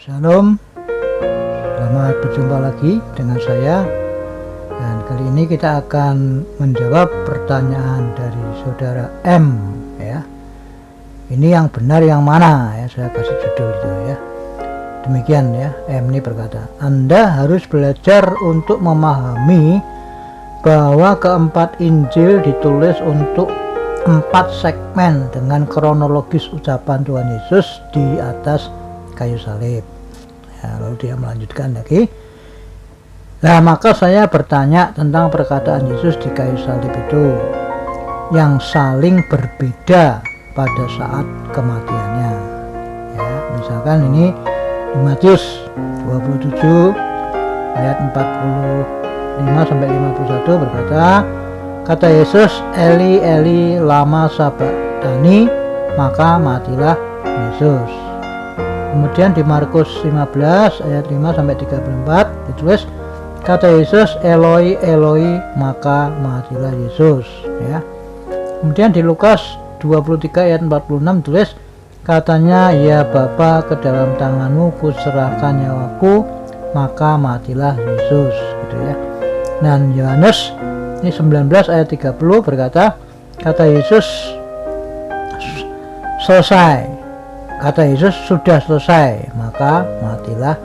Shalom, selamat berjumpa lagi dengan saya. Dan kali ini kita akan menjawab pertanyaan dari saudara M ya. Ini yang benar yang mana ya, saya kasih judul itu ya. Demikian ya, M ini berkata, Anda harus belajar untuk memahami bahwa keempat Injil ditulis untuk 4 segmen dengan kronologis ucapan Tuhan Yesus di atas kayu salib. Ya, lalu dia melanjutkan lagi. Nah, maka saya bertanya tentang perkataan Yesus di kayu salib itu yang saling berbeda pada saat kematiannya. Ya, misalkan ini di Matius 27 ayat 45 sampai 51 berkata, kata Yesus, Eli Eli lama sabachthani, maka matilah Yesus. Kemudian di Markus 15 ayat 5 sampai 34 ditulis, kata Yesus, Eloi Eloi, maka matilah Yesus ya. Kemudian di Lukas 23 ayat 46 tulis, katanya, ya Bapa, ke dalam tanganmu kuserahkan nyawaku, maka matilah Yesus gitu ya. Dan Yohanes ini 19 ayat 30 berkata, kata Yesus, selesai. Kata Yesus, sudah selesai, maka matilah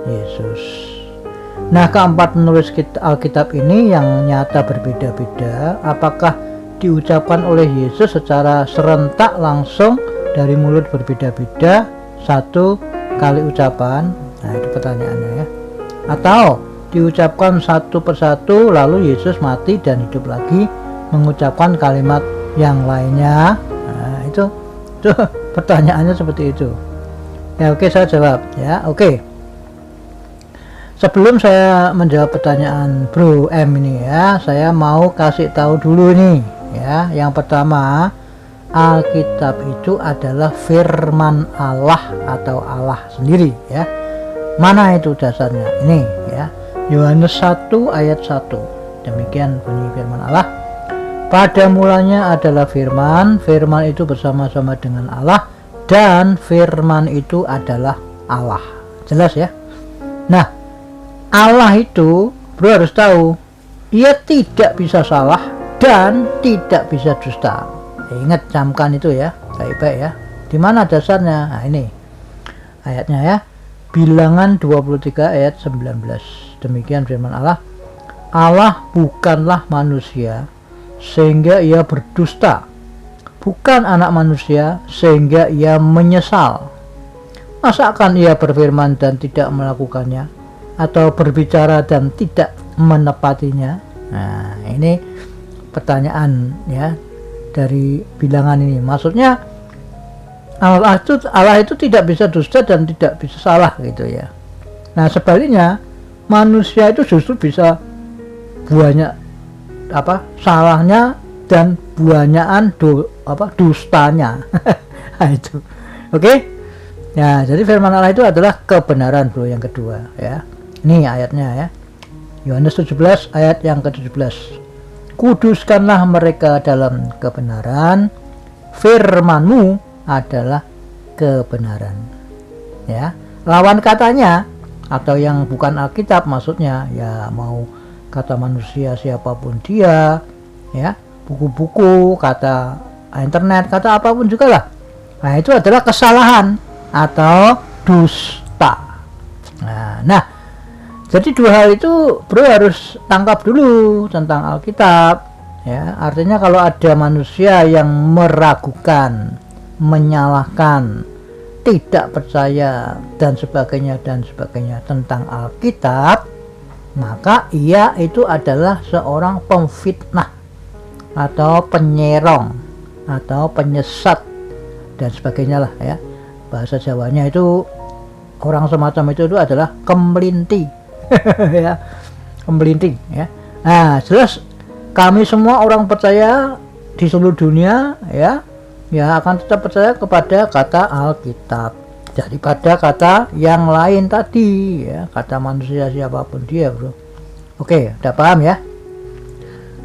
Yesus. Nah, keempat penulis Alkitab ini yang nyata berbeda-beda, apakah diucapkan oleh Yesus secara serentak langsung dari mulut berbeda-beda satu kali ucapan? Nah, itu pertanyaannya ya. Atau diucapkan satu persatu lalu Yesus mati dan hidup lagi mengucapkan kalimat yang lainnya? Nah, itu pertanyaannya seperti itu ya. Oke, saya jawab ya. Oke, sebelum saya menjawab pertanyaan Bro M ini ya, saya mau kasih tahu dulu nih ya. Yang pertama, Alkitab itu adalah firman Allah atau Allah sendiri ya. Mana itu dasarnya? Ini ya, Yohanes 1 ayat 1. Demikian bunyi firman Allah. Pada mulanya adalah firman, firman itu bersama-sama dengan Allah, dan firman itu adalah Allah. Jelas ya? Nah, Allah itu bro harus tahu, ia tidak bisa salah dan tidak bisa dusta. Ingat, camkan itu ya, baik-baik ya. Di mana dasarnya? Nah, ini ayatnya ya. Bilangan 23 ayat 19. Demikian firman Allah. Allah bukanlah manusia sehingga ia berdusta, bukan anak manusia sehingga ia menyesal. Masakan ia berfirman dan tidak melakukannya, atau berbicara dan tidak menepatinya? Nah, ini pertanyaan ya dari bilangan ini. Maksudnya Allah itu tidak bisa dusta dan tidak bisa salah gitu ya. Nah, sebaliknya manusia itu justru bisa banyak salahnya dan banyakan dustanya. Nah, itu oke ya. Jadi firman Allah itu adalah kebenaran bro, yang kedua ya. Ini ayatnya ya, Yohanes 17 ayat yang ke-17. Kuduskanlah mereka dalam kebenaran, firman-Mu adalah kebenaran ya. Lawan katanya atau yang bukan Alkitab maksudnya ya, mau kata manusia siapapun dia ya, buku-buku, kata internet, kata apapun juga lah. Nah, itu adalah kesalahan atau dusta. Nah, jadi dua hal itu bro harus tangkap dulu tentang Alkitab ya. Artinya kalau ada manusia yang meragukan, menyalahkan, tidak percaya dan sebagainya tentang Alkitab, maka ia itu adalah seorang pemfitnah atau penyerong atau penyesat dan sebagainya lah ya. Bahasa Jawanya itu orang semacam itu adalah kemelinti ya, kemelinting ya. Nah, jelas kami semua orang percaya di seluruh dunia ya akan tetap percaya kepada kata Alkitab daripada kata yang lain tadi ya, kata manusia siapapun dia bro. Oke, udah paham ya.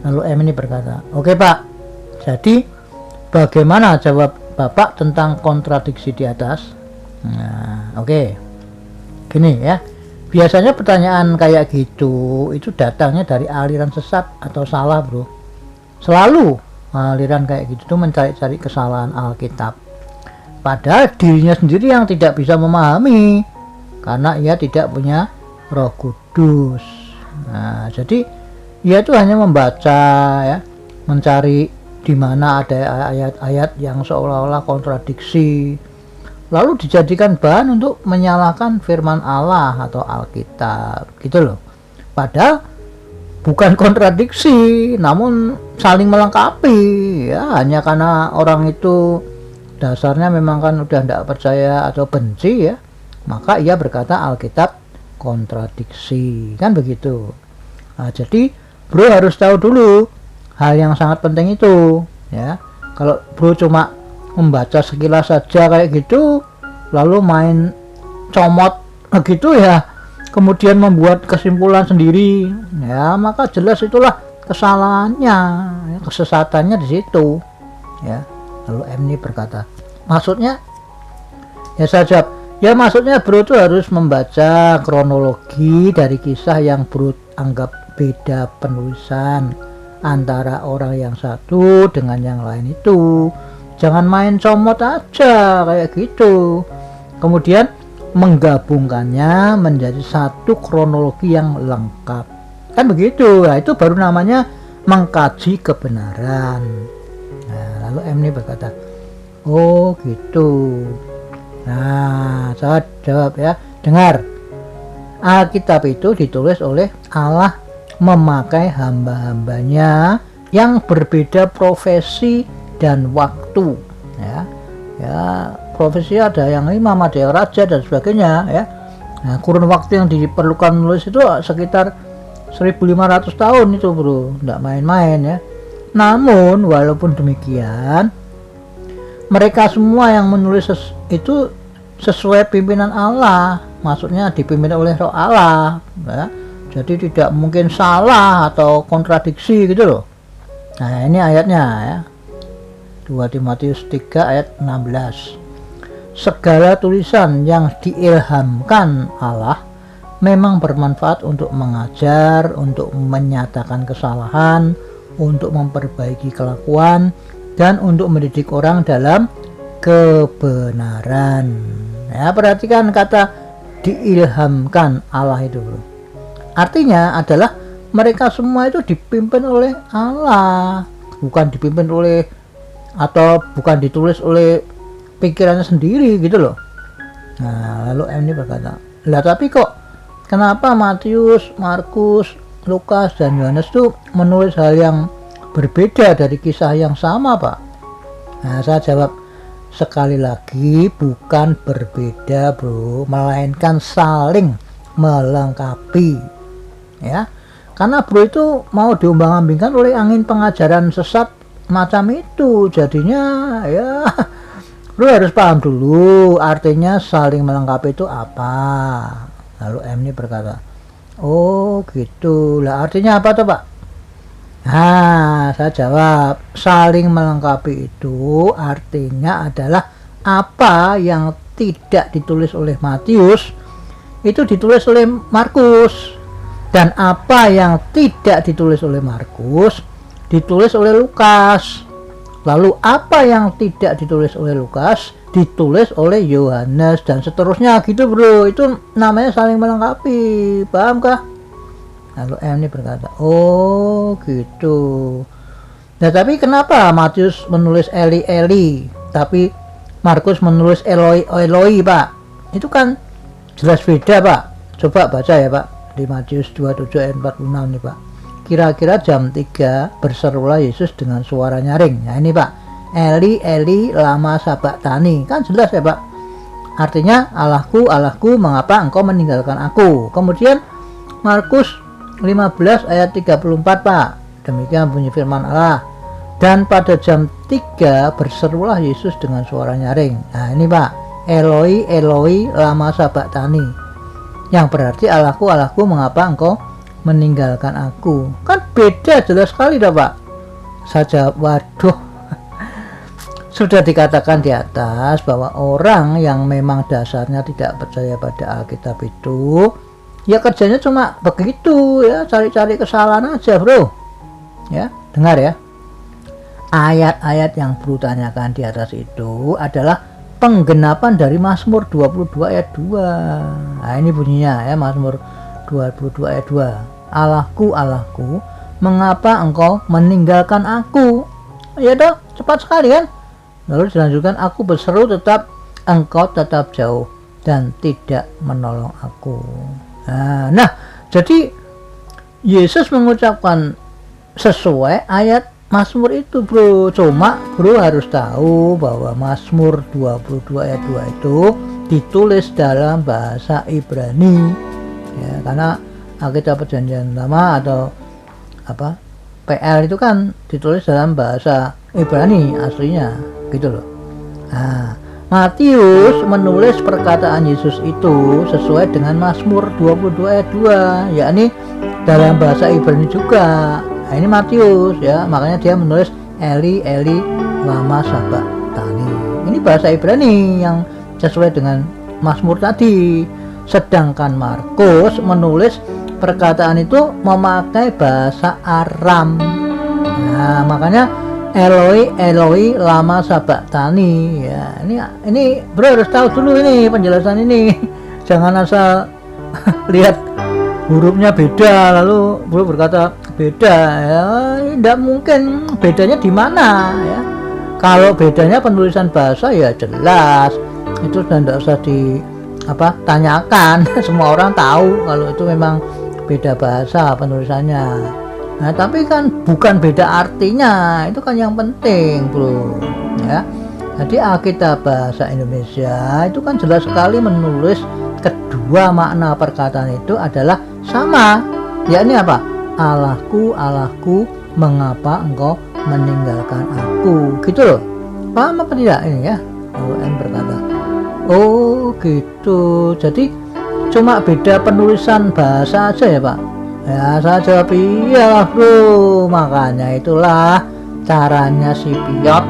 Lalu M ini berkata, oke Pak, jadi bagaimana jawab Bapak tentang kontradiksi di atas? Nah, oke. Gini ya, biasanya pertanyaan kayak gitu itu datangnya dari aliran sesat atau salah, bro. Selalu aliran kayak gitu tuh mencari-cari kesalahan Alkitab, padahal dirinya sendiri yang tidak bisa memahami karena ia tidak punya Roh Kudus. Nah, jadi ia itu hanya membaca ya, mencari di mana ada ayat-ayat yang seolah-olah kontradiksi, lalu dijadikan bahan untuk menyalahkan firman Allah atau Alkitab gitu loh. Padahal bukan kontradiksi, namun saling melengkapi ya. Hanya karena orang itu dasarnya memang kan udah tidak percaya atau benci ya, maka ia berkata Alkitab kontradiksi, kan begitu. Nah, jadi bro harus tahu dulu hal yang sangat penting itu ya. Kalau bro cuma membaca sekilas saja kayak gitu lalu main comot gitu ya, kemudian membuat kesimpulan sendiri ya, maka jelas itulah kesalahannya ya, kesesatannya di situ ya. Lalu M ini berkata, maksudnya ya, saya jawab ya, maksudnya bro itu harus membaca kronologi dari kisah yang bro anggap beda penulisan antara orang yang satu dengan yang lain itu. Jangan main comot aja kayak gitu, kemudian menggabungkannya menjadi satu kronologi yang lengkap, kan begitu. Nah, itu baru namanya mengkaji kebenaran. Nah, lalu M ini berkata, oh gitu. Nah, saya jawab ya, dengar, Alkitab itu ditulis oleh Allah memakai hamba-hambanya yang berbeda profesi dan waktu ya. Ya, profesi ada yang imam, ada yang raja dan sebagainya ya. Nah, kurun waktu yang diperlukan menulis itu sekitar 1500 tahun itu, bro, tidak main-main ya. Namun walaupun demikian, mereka semua yang menulis itu sesuai pimpinan Allah, maksudnya dipimpin oleh Roh Allah ya. Jadi tidak mungkin salah atau kontradiksi gitu loh. Nah, ini ayatnya ya, 2 Timotius 3 ayat 16. Segala tulisan yang diilhamkan Allah memang bermanfaat untuk mengajar, untuk menyatakan kesalahan, untuk memperbaiki kelakuan, dan untuk mendidik orang dalam kebenaran. Ya, perhatikan kata diilhamkan Allah itu, bro. Artinya adalah mereka semua itu dipimpin oleh Allah, bukan dipimpin oleh atau bukan ditulis oleh pikirannya sendiri gitu loh. Nah, lalu M ini berkata, lah tapi kok kenapa Matius, Markus, Lukas, dan Yohanes tuh menulis hal yang berbeda dari kisah yang sama, Pak? Nah, saya jawab, sekali lagi bukan berbeda, bro, melainkan saling melengkapi ya. Karena bro itu mau diombang-ambingkan oleh angin pengajaran sesat macam itu, jadinya ya bro harus paham dulu artinya saling melengkapi itu apa. Lalu M ini berkata, oh gitu, lah artinya apa tuh, Pak? Nah, saya jawab, saling melengkapi itu artinya adalah apa yang tidak ditulis oleh Matius itu ditulis oleh Markus, dan apa yang tidak ditulis oleh Markus ditulis oleh Lukas. Lalu apa yang tidak ditulis oleh Lukas ditulis oleh Yohanes, dan seterusnya gitu, bro. Itu namanya saling melengkapi, paham kah? Lalu M ini berkata, oh gitu. Nah, tapi kenapa Matius menulis Eli Eli tapi Markus menulis Eloi Eloi, Pak? Itu kan jelas beda, Pak. Coba baca ya, Pak, di Matius 27 ayat 46 nih, Pak. Kira-kira jam 3 berserulah Yesus dengan suara nyaring. Nah ini, Pak, Eli Eli lama sabachthani, kan jelas ya, Pak. Artinya, Allahku Allahku mengapa engkau meninggalkan aku. Kemudian Markus 15 ayat 34, Pak, demikian bunyi firman Allah, dan pada jam 3 berserulah Yesus dengan suara nyaring. Nah ini, Pak, Eloi Eloi lama sabachthani, yang berarti Allahku Allahku mengapa engkau meninggalkan aku. Kan beda jelas sekali dah, Pak. Saya jawab, waduh, Sudah dikatakan di atas bahwa orang yang memang dasarnya tidak percaya pada Alkitab itu, ya kerjanya cuma begitu ya, cari-cari kesalahan aja bro. Ya, dengar ya. Ayat-ayat yang bro tanyakan di atas itu adalah penggenapan dari Mazmur 22 ayat 2. Nah ini bunyinya ya, Mazmur 22 ayat 2. Allahku, Allahku, mengapa engkau meninggalkan aku? Ya toh, cepat sekali kan. Lalu dilanjutkan, aku berseru tetap, engkau tetap jauh dan tidak menolong aku. Nah, jadi Yesus mengucapkan sesuai ayat Mazmur itu bro. Cuma bro harus tahu bahwa Mazmur 22 ayat 2 itu ditulis dalam bahasa Ibrani ya, karena Alkitab Perjanjian Lama atau apa PL itu kan ditulis dalam bahasa Ibrani aslinya gitu loh. Nah, Matius menulis perkataan Yesus itu sesuai dengan Mazmur 22 ayat 2, yakni dalam bahasa Ibrani juga. Nah, ini Matius ya, makanya dia menulis Eli Eli lama sabachthani. Ini bahasa Ibrani yang sesuai dengan Mazmur tadi. Sedangkan Markus menulis perkataan itu memakai bahasa Aram. Nah, makanya Eloi Eloi lama sabachthani ya. Ini bro harus tahu dulu ini penjelasan ini. Jangan asal lihat hurufnya beda lalu bro berkata beda ya. Tidak mungkin, bedanya di mana ya. Kalau bedanya penulisan bahasa ya jelas. Itu sudah tidak usah tanyakan. Semua orang tahu kalau itu memang beda bahasa penulisannya. Nah, tapi kan bukan beda artinya, itu kan yang penting bro ya. Jadi Alkitab bahasa Indonesia itu kan jelas sekali menulis kedua makna perkataan itu adalah sama, yakni apa? Allahku, Allahku, mengapa engkau meninggalkan aku, gitu loh. Paham apa tidak ini ya? Lalu N berkata, oh gitu, jadi cuma beda penulisan bahasa aja ya Pak? Ya saya jawab iyalah bro, makanya itulah caranya si Piot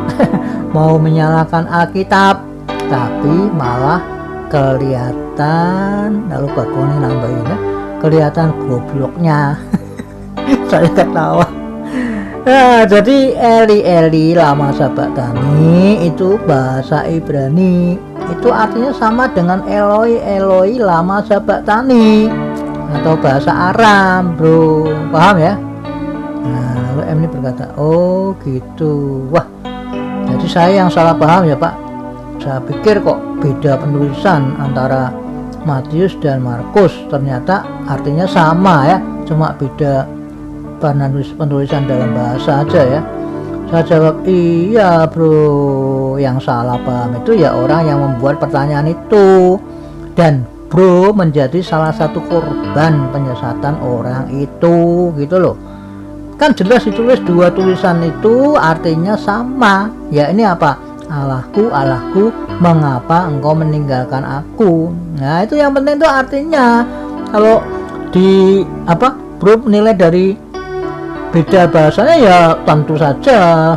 mau menyalahkan Alkitab tapi malah kelihatan, lalu Bagoni nambahin ya, kelihatan gobloknya. Saya ketawa. Nah, jadi Eli Eli lama sabachthani itu bahasa Ibrani, itu artinya sama dengan Eloi Eloi lama sabachthani atau bahasa Aram bro, paham ya? Nah, lalu M ini berkata, oh gitu, wah jadi saya yang salah paham ya Pak. Saya pikir kok beda penulisan antara Matius dan Markus, ternyata artinya sama ya, cuma beda penulisan dalam bahasa aja ya. Saya jawab iya bro, yang salah paham itu ya orang yang membuat pertanyaan itu, dan bro menjadi salah satu korban penyesatan orang itu gitu loh. Kan jelas ditulis dua tulisan itu artinya sama, ya ini apa? Allahku, Allahku, mengapa engkau meninggalkan aku. Nah itu yang penting itu artinya. Kalau di bro menilai dari beda bahasanya ya tentu saja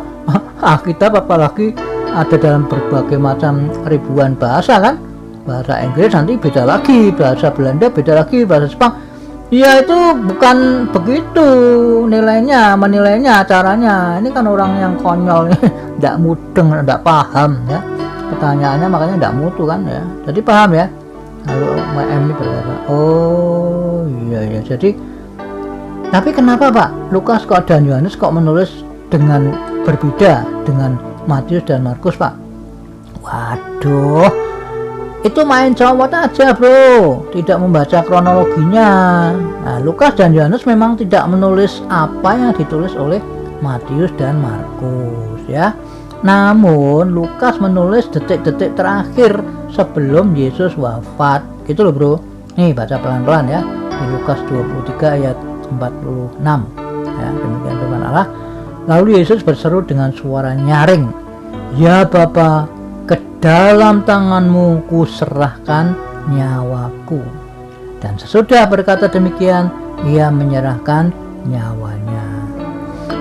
Alkitab apalagi ada dalam berbagai macam ribuan bahasa kan. Bahasa Inggris nanti beda lagi, bahasa Belanda beda lagi, bahasa Jepang ya itu bukan begitu menilainya caranya. Ini kan orang yang konyol tidak mudeng, tidak paham ya pertanyaannya, makanya tidak mutu kan ya. Jadi paham ya. Lalu M ini berkata, oh iya jadi tapi kenapa Pak Lukas kok dan Yohanes kok menulis dengan berbeda dengan Matius dan Markus Pak? Waduh, itu main comot aja bro, tidak membaca kronologinya. Nah, Lukas dan Yohanes memang tidak menulis apa yang ditulis oleh Matius dan Markus ya. Namun Lukas menulis detik-detik terakhir sebelum Yesus wafat gitu loh bro. Nih baca pelan-pelan ya, di Lukas 23 ayat 46 ya, demikian firman Allah. Lalu Yesus berseru dengan suara nyaring, ya Bapa, ke dalam tanganmu kuserahkan nyawaku. Dan sesudah berkata demikian, ia menyerahkan nyawanya.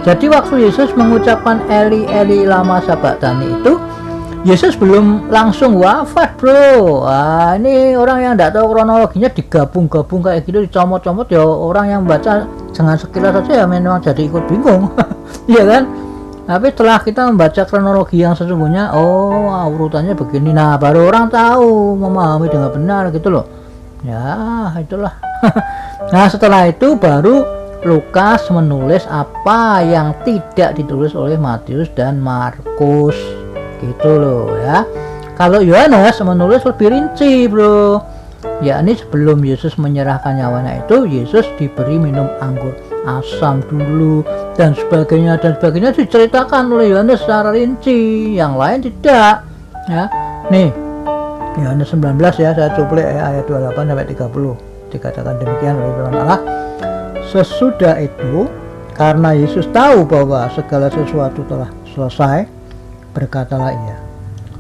Jadi waktu Yesus mengucapkan Eli Eli lama sabachthani itu Yesus belum langsung wafat bro. Wah, ini orang yang tidak tahu kronologinya digabung-gabung kayak gitu, dicomot-comot ya, orang yang baca dengan sekilas saja ya memang jadi ikut bingung. Iya kan? Tapi setelah kita membaca kronologi yang sesungguhnya, oh urutannya begini, nah baru orang tahu, memahami dengan benar gitu loh. Ya itulah. Nah setelah itu baru Lukas menulis apa yang tidak ditulis oleh Matius dan Markus gitu loh ya. Kalau Yohanes menulis lebih rinci bro, yakni sebelum Yesus menyerahkan nyawanya itu Yesus diberi minum anggur asam dulu dan sebagainya diceritakan oleh Yohanes secara rinci, yang lain tidak ya. Nih Yohanes 19 ya, saya cuplek ya, ayat 28 sampai 30 dikatakan demikian oleh firman Allah. Sesudah itu karena Yesus tahu bahwa segala sesuatu telah selesai, berkatalah ia,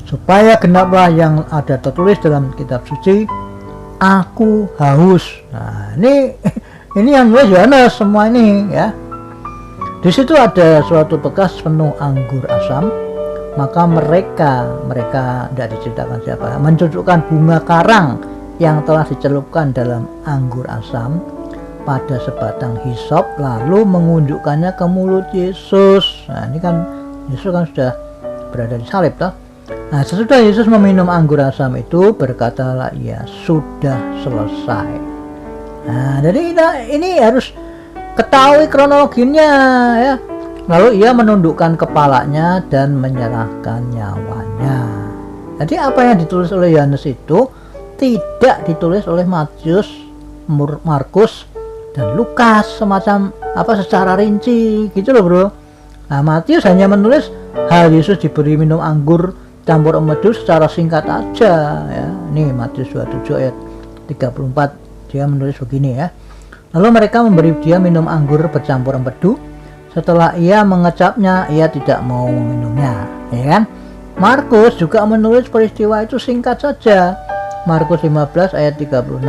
supaya genaplah yang ada tertulis dalam kitab suci, aku haus. Nah ini yang nulis Yohanes semua ini ya. Di situ ada suatu bekas penuh anggur asam, maka mereka tidak diceritakan siapa, mencucukkan bunga karang yang telah dicelupkan dalam anggur asam pada sebatang hisop, lalu mengunjukkannya ke mulut Yesus. Nah ini kan Yesus kan sudah berada di salib toh. Nah sesudah Yesus meminum anggur asam itu, berkatalah ia, sudah selesai. Nah jadi kita ini harus ketahui kronologinya ya. Lalu ia menundukkan kepalanya dan menyerahkan nyawanya. Jadi apa yang ditulis oleh Yohanes itu tidak ditulis oleh Matius, Markus dan Lukas semacam apa secara rinci gitu loh bro. Nah Matius hanya menulis hal Yesus diberi minum anggur campur empedu secara singkat aja ya. Nih Matius 27 ayat 34 dia menulis begini ya. Lalu mereka memberi dia minum anggur bercampur empedu. Setelah ia mengecapnya, ia tidak mau meminumnya, ya kan? Markus juga menulis peristiwa itu singkat saja. Markus 15 ayat 36.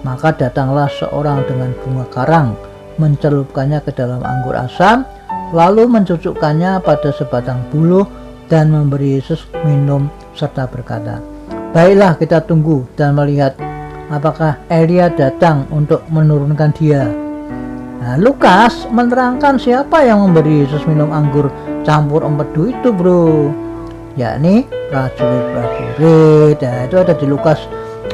Maka datanglah seorang dengan bunga karang, mencelupkannya ke dalam anggur asam, lalu mencucukkannya pada sebatang buluh dan memberi Yesus minum serta berkata, baiklah kita tunggu dan melihat apakah Elia datang untuk menurunkan dia. Nah, Lukas menerangkan siapa yang memberi Yesus minum anggur campur empedu itu bro, yakni prajurit-prajurit. Nah, itu ada di Lukas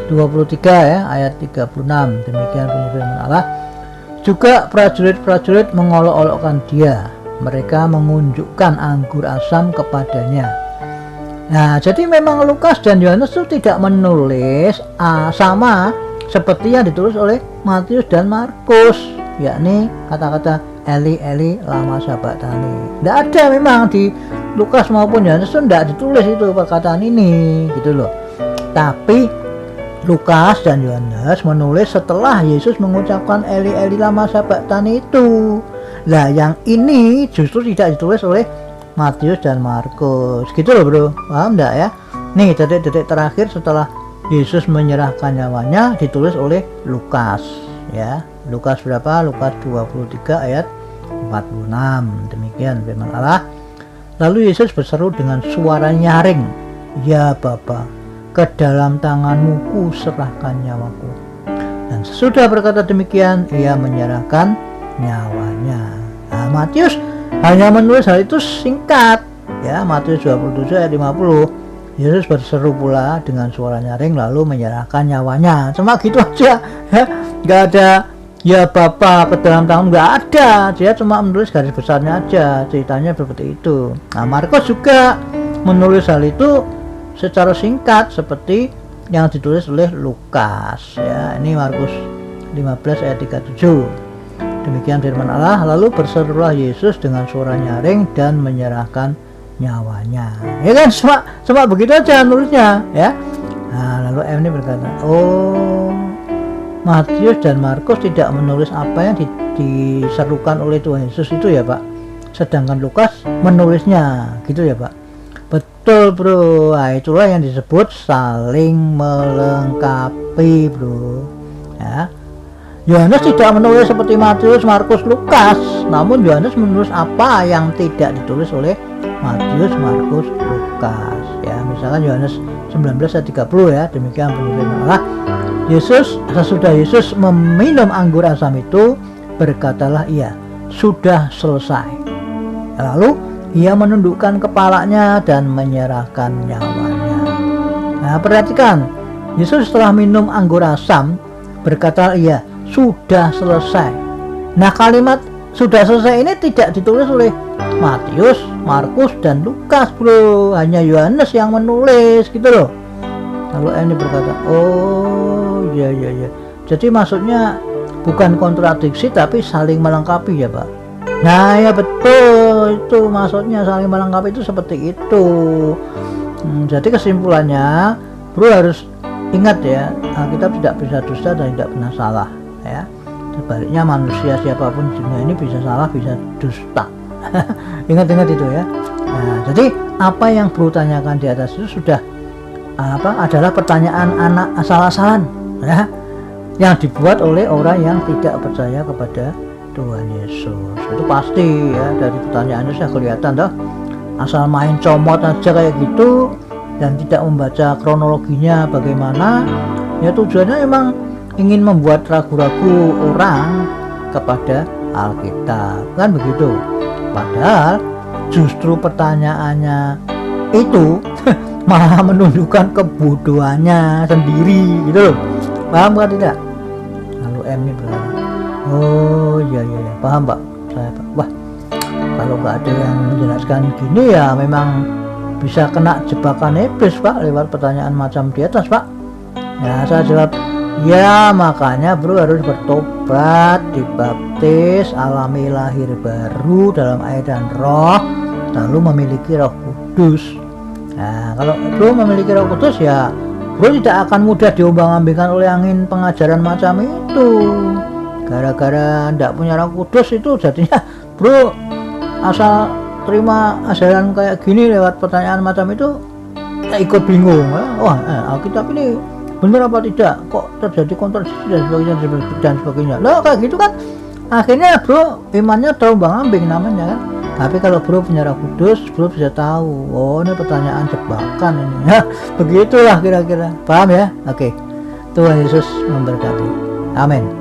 23 ya ayat 36. Demikian bunyi firman Allah. Juga prajurit-prajurit mengolok-olokkan dia, mereka mengunjukkan anggur asam kepadanya. Nah jadi memang Lukas dan Yohanes itu tidak menulis sama seperti yang ditulis oleh Matius dan Markus, yakni kata-kata Eli Eli lama sabachthani. Tidak ada memang di Lukas maupun Yohanes itu tidak ditulis itu perkataan ini gitu loh. Tapi Lukas dan Yohanes menulis setelah Yesus mengucapkan Eli Eli lama sabachthani itu. Nah yang ini justru tidak ditulis oleh Matius dan Markus gitu loh bro, paham enggak ya? Nih detik-detik terakhir setelah Yesus menyerahkan nyawanya ditulis oleh Lukas ya. Lukas berapa? Lukas 23 ayat 46. Demikian firman Allah. Lalu Yesus berseru dengan suara nyaring, ya Bapa, ke dalam tanganmu ku serahkan nyawaku. Dan sesudah berkata demikian, ia menyerahkan nyawanya. Nah, Matius hanya menulis hal itu singkat ya. Matius 27 ayat 50, Yesus berseru pula dengan suara nyaring lalu menyerahkan nyawanya. Cuma gitu aja ya, nggak ada ya Bapa ke dalam tangan, nggak ada. Dia cuma menulis garis besarnya aja, ceritanya seperti itu. Nah Markus juga menulis hal itu secara singkat seperti yang ditulis oleh Lukas ya. Ini Markus 15 ayat 37. Demikian firman Allah. Lalu berserulah Yesus dengan suara nyaring dan menyerahkan nyawanya. Ya kan, cuma begitu aja nulisnya ya. Nah lalu M ini berkata, oh Matius dan Markus tidak menulis apa yang diserukan oleh Tuhan Yesus itu ya Pak, sedangkan Lukas menulisnya gitu ya Pak. Betul bro. Nah, itulah yang disebut saling melengkapi bro ya. Yohanes tidak menulis seperti Matius, Markus, Lukas, namun Yohanes menulis apa yang tidak ditulis oleh Matius, Markus, Lukas. Misalkan Yohanes 19 ayat 30 ya, demikian bunyi firman Allah. Sesudah Yesus meminum anggur asam itu, berkatalah ia, sudah selesai. Lalu ia menundukkan kepalanya dan menyerahkan nyawanya. Nah, perhatikan, Yesus setelah minum anggur asam, berkatalah ia, sudah selesai. Nah, kalimat sudah selesai ini tidak ditulis oleh Matius, Markus, dan Lukas, bro. Hanya Yohanes yang menulis gitu loh. Lalu ini berkata, oh iya. Jadi maksudnya bukan kontradiksi tapi saling melengkapi ya Pak. Nah ya betul, itu maksudnya saling melengkapi itu seperti itu. Jadi kesimpulannya, bro harus ingat ya, Alkitab tidak bisa dusta dan tidak pernah salah ya. Sebaliknya manusia siapapun di dunia ini bisa salah, bisa dusta. Ingat-ingat itu ya. Nah, jadi apa yang bro tanyakan di atas itu sudah adalah pertanyaan anak asal-asalan ya, yang dibuat oleh orang yang tidak percaya kepada Tuhan Yesus. Itu pasti ya, dari pertanyaannya sudah kelihatan toh. Asal main comot aja kayak gitu dan tidak membaca kronologinya bagaimana, ya tujuannya memang ingin membuat ragu-ragu orang kepada Alkitab, kan begitu. Padahal justru pertanyaannya itu malah menunjukkan kebodohannya sendiri gitu loh. Paham kan tidak? Lalu M ini berkata, oh iya, paham Pak, saya Pak. Wah, kalau nggak ada yang menjelaskan gini ya memang bisa kena jebakan iblis Pak, lewat pertanyaan macam di atas Pak. Ya saya jawab, ya makanya bro harus bertobat, dibaptis, alami lahir baru dalam air dan roh, lalu memiliki Roh Kudus. Nah kalau bro memiliki Roh Kudus ya bro tidak akan mudah diombang-ambingkan oleh angin pengajaran macam itu. Gara-gara tidak punya Roh Kudus itu jadinya bro asal terima ajaran kayak gini lewat pertanyaan macam itu ya ikut bingung. Wah Alkitab ini benar apa tidak, kok terjadi kontradiksi dan sebagainya. Loh kayak gitu kan akhirnya bro imannya terombang-ambing namanya kan. Tapi kalau bro punya Roh Kudus, bro bisa tahu, oh ini pertanyaan jebakan ini ya. Begitulah kira-kira, paham ya? Oke, Tuhan Yesus memberkati, amin.